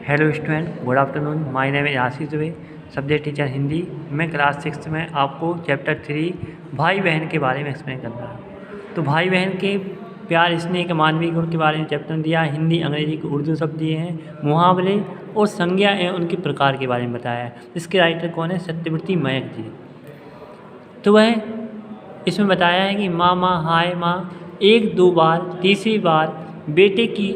Hello student, good afternoon. My name is Ashish Dubey, subject teacher Hindi. मैं class 6 में आपको chapter 3 भाई बहन के बारे में एक्सप्लेन कर रहा हूँ। तो भाई बहन के प्यार स्नेह के मानवीय गुण के बारे में चैप्टर दिया। हिंदी अंग्रेजी को उर्दू शब्द दिए हैं, मुहावरे और संज्ञा एवं उनके प्रकार के बारे में बताया है। इसके राइटर कौन है? सत्यव्रती मयंक जी। तो वह इसमें बताया है कि माँ माँ हाय माँ, एक दो बार तीसरी बार बेटे की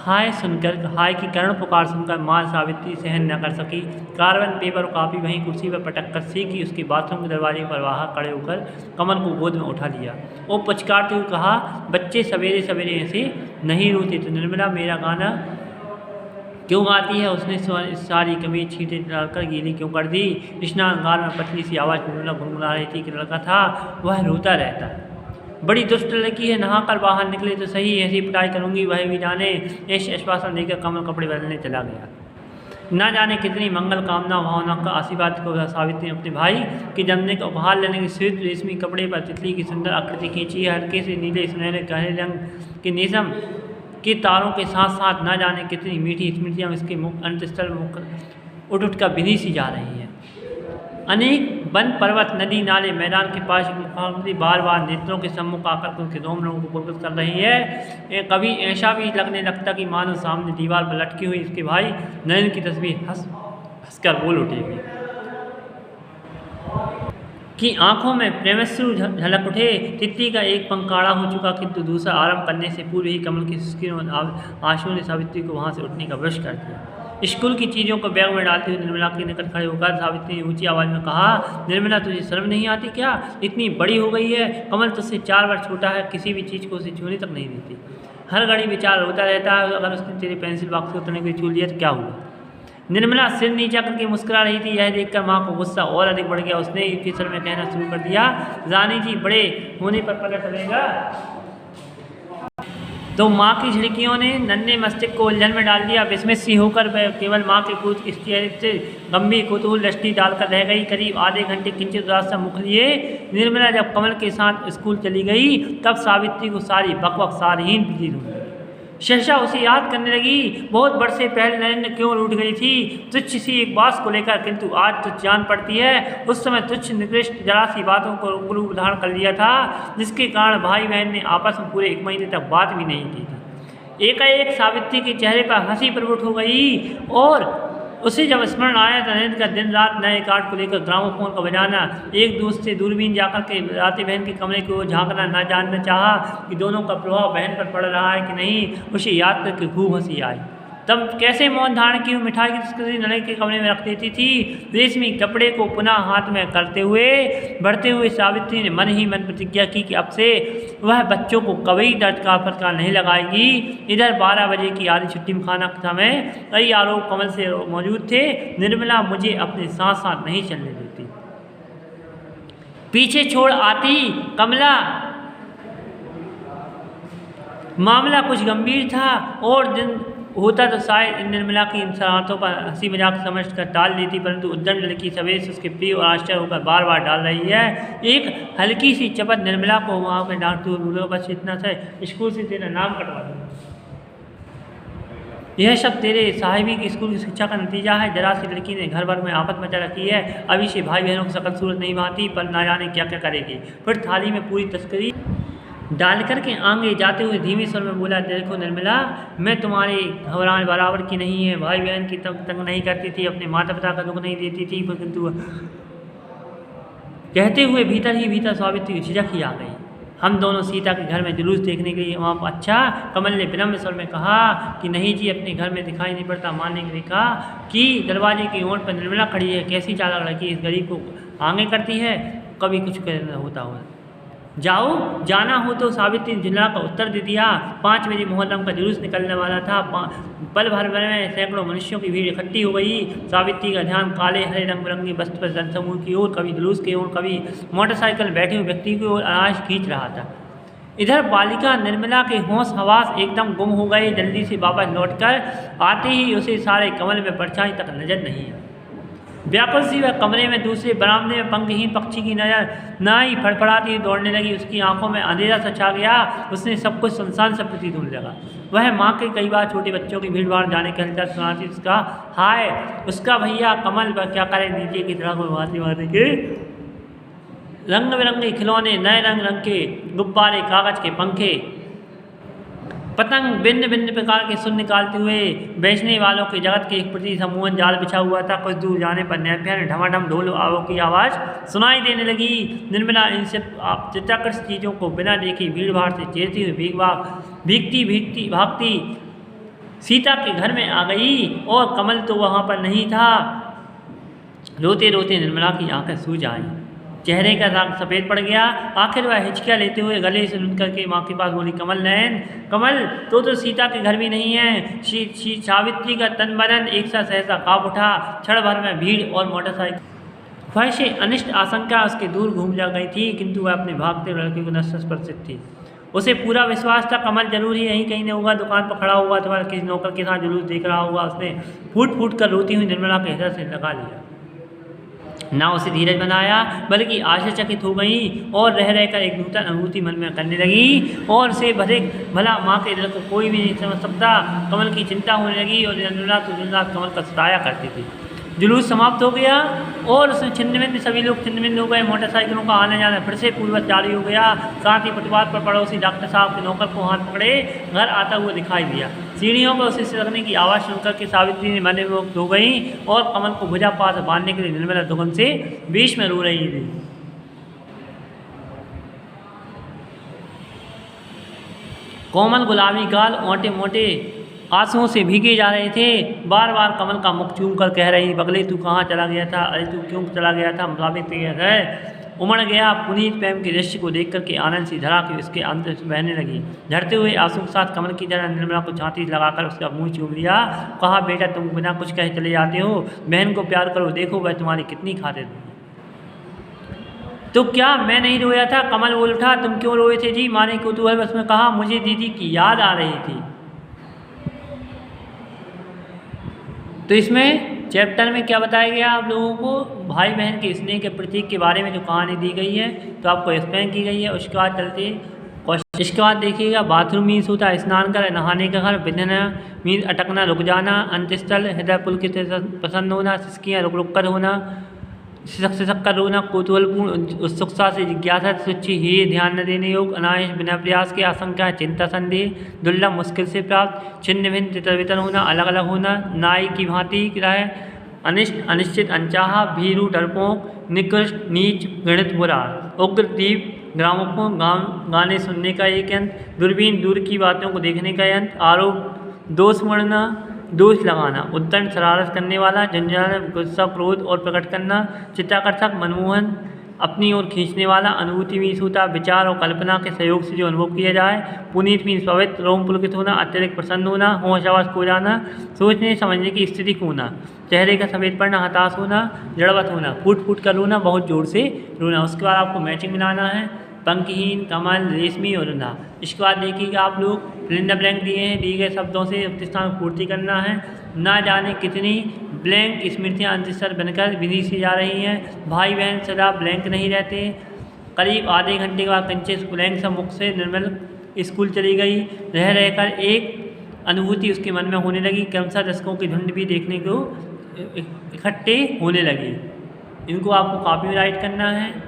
हाय सुनकर, हाय की करुण पुकार सुनकर माँ सावित्री सहन न कर सकी। कार्बन पेपर और कापी वहीं कुर्सी पर पटक कर सीखी उसके बाथरूम के दरवाजे पर बाहर खड़े होकर कमल को गोद में उठा लिया और पुचकारते हुए कहा, बच्चे सवेरे सवेरे ऐसे नहीं रोते। तो निर्मला मेरा गाना क्यों गाती है? उसने सारी कमीज छींटे डालकर गीली क्यों कर दी? स्नानगार में पतली सी आवाज़ निर्मला गुनगुना रही थी कि लड़का था वह रोता रहता, बड़ी दुष्ट लड़की है, नहाकर बाहर निकले तो सही, ऐसी पिटाई करूंगी वह भी जाने। ऐसे आश्वासन देकर कमल कपड़े बदलने चला गया। ना जाने कितनी मंगल कामना भावना का आशीर्वाद को सावित्री अपने भाई के जन्मदिन का उपहार लेने के श्वेत रेशमी कपड़े पर तितली की सुंदर आकृति खींची है। हल्के से नीले सुनहरे गहरे रंग के नेशम के तारों के साथ साथ ना जाने कितनी मीठी स्मृतियाँ इसके मुख अंतस्थल मुख उठ कर विधि सी जा रही है। अनेक वन पर्वत नदी नाले मैदान के पास मुखाग्नि बार बार नेत्रों के सम्मुख आकर उनके दोनों लोगों को पुलकित कर रही है। कभी ऐसा भी लगने लगता कि मानो सामने दीवार पर लटकी हुई इसके भाई नयन की तस्वीर हंसकर बोल उठेगी कि आंखों में प्रेमश्रु झलक उठे। तितली का एक पंख काड़ा हो चुका किंतु दूसरा आरंभ करने से पूर्व ही कमल की सुस्किन आंसुओं ने सावित्री को वहां से उठने का विवश कर दिया। स्कूल की चीज़ों को बैग में डालते हुए निर्मला के निकट खड़े होकर सावित्री ने ऊंची आवाज़ में कहा, निर्मला तुझे शर्म नहीं आती क्या? इतनी बड़ी हो गई है, कमल तुझसे 4 वर्ष छोटा है, किसी भी चीज़ को उसे छूने तक नहीं देती। हर घड़ी विचार होता रहता है, अगर उसने तेरे पेंसिल बॉक्स को उतरने के लिए छू लिया तो क्या हुआ? निर्मला सिर नीचा करके मुस्कुरा रही थी। यह देखकर माँ को गुस्सा और अधिक बढ़ गया। उसने फिसल में कहना शुरू कर दिया, रानी जी बड़े होने पर पता चलेगा। तो माँ की झिड़कियों ने नन्हे मस्तिष्क को उलझन में डाल दिया। विस्मित सी होकर वह केवल माँ के पूछ से गंभीर कुतूहल दृष्टि डालकर रह गई। करीब आधे घंटे किंचित उदास सा मुख लिए निर्मला जब कमल के साथ स्कूल चली गई तब सावित्री को सारी बकबक सारहीन प्रतीत हुई। सहसा उसे याद करने लगी, बहुत वर्षे पहले नयन क्यों रूठ गई थी तुच्छ सी एक बात को लेकर, किंतु आज तुच्छ जान पड़ती है उस समय तुच्छ निकृष्ट जरा सी बातों को रूप धारण कर लिया था, जिसके कारण भाई बहन ने आपस में पूरे 1 महीने तक बात भी नहीं की थी। एकाएक सावित्री के चेहरे पर हंसी प्रकट हो गई और उसे जब स्मरण आया तो नयन का दिन रात नए कार्ड को लेकर ग्रामोफोन का बजाना, एक दूसरे से दूरबीन जाकर के राती बहन के कमरे को झांकना, ना जानना चाहा कि दोनों का प्रभाव बहन पर पड़ रहा है कि नहीं। उसे याद करके खूब हंसी आई। तब कैसे मौन धारण की मिठाई की तस्करी ननद के कमरे में रख देती थी। रेशमी कपड़े को पुनः हाथ में करते हुए बढ़ते हुए सावित्री ने मन ही मन प्रतिज्ञा की कि अब से वह बच्चों को कभी दर्द का फटकार नहीं लगाएगी। इधर 12 बजे की आधी छुट्टी में खाना समय कई आरोप कमल से मौजूद थे। निर्मला मुझे अपने साथ साथ नहीं चलने देती, पीछे छोड़ आती कमला। मामला कुछ गंभीर था और दिन होता तो शायद निर्मला की इन शरारतों पर हंसी मजाक समझ कर टाल देती, परंतु उद्दंड लड़की सवेरे से उसके प्रिय और आश्चर्य होकर बार बार डाल रही है। एक हल्की सी चपत निर्मला को वहाँ पर डांटते हुए बोलो, बस इतना सा स्कूल से तेरा नाम कटवा दूँ। यह सब तेरे साहिबी की स्कूल की शिक्षा का नतीजा है। जरा सी लड़की ने घर भर में आफत मचा रखी है। अभी से भाई बहनों की शकल सूरत नहीं भाती, पर ना जाने क्या क्या करेगी। फिर थाली में पूरी तस्करी डाल करके आगे जाते हुए धीमे स्वर में बोला, देखो निर्मला, मैं तुम्हारे घबराने बराबर की नहीं है। भाई बहन की तंग नहीं करती थी, अपने माता पिता का दुख नहीं देती थी, परंतु कहते हुए भीतर ही भीतर सावित्री की झिझक ही आ गई। हम दोनों सीता के घर में जुलूस देखने के लिए वहाँ। अच्छा, कमल ने विनम्र स्वर में कहा कि नहीं जी, अपने घर में दिखाई नहीं पड़ता। मानने के लिए कहा कि दरवाजे की ओर पर निर्मला खड़ी है, कैसी चालाक लड़की इस गरीब को आगे करती है, कभी कुछ कहना होता हो। जाओ, जाना हो तो सावित्री ने झुंझला का उत्तर दे दिया। 5 बजे मोहल्लम का जुलूस निकलने वाला था। पल भर में सैकड़ों मनुष्यों की भीड़ इकट्ठी हो गई। सावित्री का ध्यान काले हरे रंग बिरंगे वस्त्र पर जनसमूह की ओर, कभी जुलूस की ओर, कभी मोटरसाइकिल बैठे हुए व्यक्ति की ओर आवाज खींच रहा था। इधर बालिका निर्मला के होश हवास एकदम गुम हो गए। जल्दी से वापस लौटकर आते ही उसे सारे कमल में परछाई तक नजर नहीं आई। व्याकुल सी वह कमरे में दूसरे बरामदे में पंखहीन पक्षी की नजर न ही फड़फड़ाती हुई दौड़ने लगी। उसकी आंखों में अंधेरा सा छा गया। उसने सब कुछ सुनसान सा प्रतीत होने लगा। वह माँ के कई बार छोटे बच्चों की भीड़ भाड़ जाने के हलचल सुनाती। उसका हाय, उसका भैया कमल वह क्या करे, नीचे की तरह में मारती मारती के रंग बिरंगे खिलौने, नए रंग रंग के गुब्बारे, कागज के पंखे, पतंग, भिन्न भिन्न प्रकार के सुन निकालते हुए बेचने वालों के जगत के एक प्रति समूहन जाल बिछा हुआ था। कुछ दूर जाने पर नैफिया ढमाढम ढोल आवों की आवाज़ सुनाई देने लगी। निर्मला इन सब चित्ताकर्षक चीज़ों को बिना देखे भीड़ भाड़ से चेरती हुई भीगती भागती सीता के घर में आ गई और कमल तो वहाँ पर नहीं था। रोते रोते निर्मला की आंखें सूज आई, चेहरे का रंग सफ़ेद पड़ गया। आखिर वह हिचकिया लेते हुए गले से लुढ़क करके माँ के पास बोली, कमल नयन, कमल तो सीता के घर भी नहीं है। सावित्री का तन बदन एक सा सहसा काँप उठा। क्षण भर में भीड़ और मोटरसाइकिल वह से अनिष्ट आशंका उसके दूर घूम जा गई थी, किंतु वह अपने भागते लड़के को न स्पर्शित थी। उसे पूरा विश्वास था कमल जरूर ही यहीं कहीं होगा, दुकान पर खड़ा हुआ अथवा किसी नौकर के साथ जुलूस देख रहा होगा। उसने फूट फूट कर रोती हुई निर्मला के हृदय से लगा लिया। ना उसे धीरज बनाया, बल्कि आश्चर्यचकित हो गई और रह रहकर एक नूतन अनुभूति मन में करने लगी। और से भला माँ के दिल को कोई भी नहीं समझ सकता। कमल की चिंता होने लगी और निर्मला तो दिन रात कमल का सताया करती थी। जुलूस समाप्त हो गया और उसमें छिन्न सभी लोग छिन्न हो गए। मोटरसाइकिलों का आने जाना फिर से पूर्ववत जारी हो गया। साथ ही फुटपाथ पर पड़ोसी डॉक्टर साहब के नौकर को हाथ पकड़े घर आता हुआ दिखाई दिया। सीढ़ियों पर उसे सिरकने की आवाज़ सुनकर के सावित्री ने मन में हो गई और कमल को भुजा पास बांधने के लिए निर्मला दुगन से बीच में रो रही थी। कोमल गुलाबी गाल मोटे मोटे आंसुओं से भीगे जा रहे थे। बार बार कमल का मुख चूम कर कह रही, बगले तू कहाँ चला गया था, अरे तू क्यों चला गया था, सावित्री है। उमड़ गया। पुनीत प्रेम के दृश्य को देख करके आनंद सी धरा के उसके अंदर बहने लगी। झड़ते हुए आंसू के साथ कमल की तरह निर्मला को छाती लगाकर उसका मुंह चूम लिया। कहा, बेटा तुम बिना कुछ कहे चले जाते हो, बहन को प्यार करो, देखो वह तुम्हारी कितनी खातिर है। तो क्या मैं नहीं रोया था? कमल बोल उठा। तुम क्यों रोए थे जी? माँ ने कौतूहल बस में कहा, मुझे दीदी की याद आ रही थी। तो इसमें चैप्टर में क्या बताया गया आप लोगों को, भाई बहन के स्नेह के प्रतीक के बारे में जो कहानी दी गई है तो आपको एक्सप्लेन की गई है। उसके बाद चलते इसके बाद देखिएगा, बाथरूम मीन्स होता है स्नान कर, नहाने का घर, विधना मीन्स अटकना, रुक जाना, अंत्यस्थल हृदय पुलकित प्रसन्न होना, सिसकियाँ रुक रुक कर होना, सिसक कर रोना, कौतूहलपूर्ण उत्सुकता से जिज्ञासा सूची ही ध्यान न देने योग, अनायास बिना प्रयास के, आशंका चिंता संदेह, दुर्लभ मुश्किल से प्राप्त, छिन्न भिन्न तितर बितर होना, अलग अलग होना, नाई की भांति रहे, अनिष्ट अनिश्चित अनचाहा, भीरू डरपोक, निकृष्ट नीच गणित बुरा, उग्र दीप ग्रामोफोन गाने सुनने का एक यंत्र, दूरबीन दूर की बातों को देखने का यंत्र, आरोप दोष मरना, दोष लगाना, उद्दंड शरारत करने वाला, झंझाना, गुस्सा, क्रोध और प्रकट करना, चित्ताकर्षक, मनमोहन, अपनी ओर खींचने वाला, अनुभूति मीन्स होता विचार और कल्पना के सहयोग से जो अनुभव किया जाए, पुनीत मीन्स पवित्र, रोम पुलकित होना, अत्यधिक प्रसन्न होना, होश आवास खो जाना, सोचने समझने की स्थिति खोना, चेहरे का सफ़ेद पड़ना, हताश होना, जड़वत होना, फूट फूट कर रोना, बहुत जोर से रोना। उसके बाद आपको मैचिंग बनाना है, पंखहीन, कमल, रेशमी और रुंधा। इसके बाद देखिएगा आप लोग फिल इन द ब्लैंक दिए हैं, दिए गए शब्दों से स्थान पूर्ति करना है। ना जाने कितनी ब्लैंक स्मृतियाँ अंतस्तर बनकर विधि से जा रही हैं। भाई बहन सदा ब्लैंक नहीं रहते। करीब आधे घंटे के बाद कंचे ब्लैंक से मुख से निर्मल स्कूल चली गई। रह रहकर एक अनुभूति उसके मन में होने लगी। क्रमशः दर्शकों की झुंड भी देखने को इकट्ठे होने लगी। इनको आपको कॉपी में राइट करना है,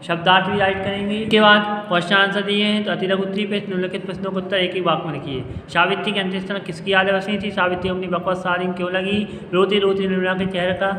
शब्दार्थ भी राइट करेंगे। इसके बाद क्वेश्चन आंसर दिए हैं तो अतिलघुत्तरी पे निम्नलिखित प्रश्नों को उत्तर एक ही वाक्य में लिखिए। सावित्री के अंत्येष्टि किसकी याद बसी थी? सावित्री अपनी बकवास सारी क्यों लगी? रोते रोते निर्मला के चेहरे का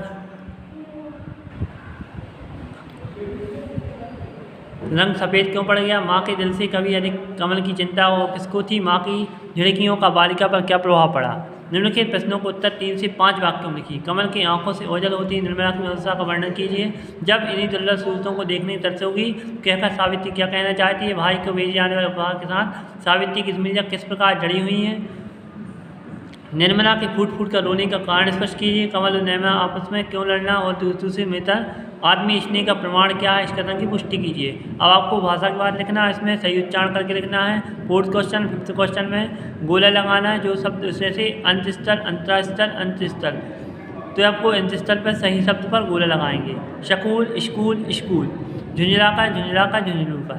रंग सफ़ेद क्यों पड़ गया? माँ के दिल से कभी अधिक कमल की चिंता हो किसको थी? माँ की झिड़कियों का बालिका पर क्या प्रभाव पड़ा? निम्नलिखित प्रश्नों को उत्तर 3 से 5 वाक्यों में लिखिए। कमल की आंखों से ओझल होती निर्मला की मनसा का वर्णन कीजिए। जब इन्हीं दुर्लभ सूरतों को देखने तरस होगी कहकर सावित्री क्या कहना चाहती है? भाई को भेजे जाने वाले उपहार के साथ सावित्री की स्मृतियाँ किस प्रकार जड़ी हुई हैं? निर्मला के फूट फूट कर रोने का कारण स्पष्ट कीजिए। कमल और निर्मला आपस में क्यों लड़ना और दूसरे मित्र आदमी स्नेह का प्रमाण क्या है? इस कथन की पुष्टि कीजिए। अब आपको भाषा के बाद लिखना है, इसमें सही उच्चारण करके लिखना है। 4th क्वेश्चन 5th क्वेश्चन में गोला लगाना है जो शब्द जैसे अंतस्थल, अंतरास्थल, अंतस्थल। तो आपको अंतस्थल पर सही शब्द पर गोला लगाएंगे। शकूल, स्कूल, स्कूल। झुंझला का, झुंझुनू का।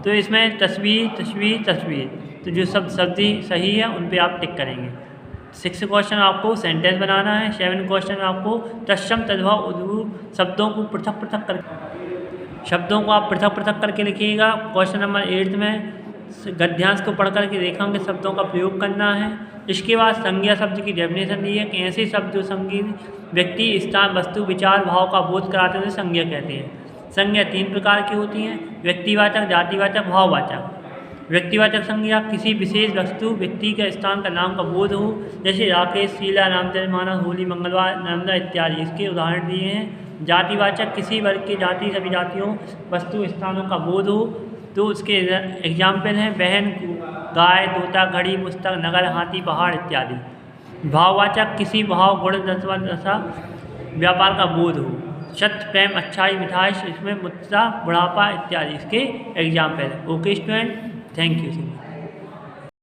तो इसमें तस्वीर, तस्वीर, तस्वीर। तो जो सब सब्जी सही है उन पे आप टिक करेंगे। 6 क्वेश्चन आपको सेंटेंस बनाना है। 7 क्वेश्चन में आपको तत्सम तद्भव उद्भू शब्दों को पृथक पृथक करके लिखिएगा। क्वेश्चन नंबर 8 में गद्यांश को पढ़ करके रेखांकित शब्दों का प्रयोग करना है। इसके बाद संज्ञा शब्द की डेफिनेशन दी है कि ऐसे शब्द जो संज्ञा व्यक्ति, स्थान, वस्तु, विचार, भाव का बोध कराते हैं संज्ञा कहते हैं। संज्ञा 3 प्रकार की होती हैं, व्यक्तिवाचक, जातिवाचक, भाववाचक। व्यक्तिवाचक संज्ञा किसी विशेष वस्तु, व्यक्ति का, स्थान का, नाम का बोध हो, जैसे राकेश, शीला, रामचंद्र, मानव, होली, मंगलवार, नर्मदा इत्यादि, इसके उदाहरण दिए हैं। जातिवाचक किसी वर्ग की जाति, सभी जातियों, वस्तु, स्थानों का बोध हो, तो उसके एग्जाम्पल हैं बहन, गाय, तोता, घड़ी, पुस्तक, नगर, हाथी, पहाड़ इत्यादि। भाववाचक किसी भाव, गुण, दशा, व्यापार का बोध हो, सत्य, प्रेम, अच्छाई, मिठास, इसमें मुद्दा, बुढ़ापा इत्यादि इसके एग्जाम्पल है। Okay student, thank you.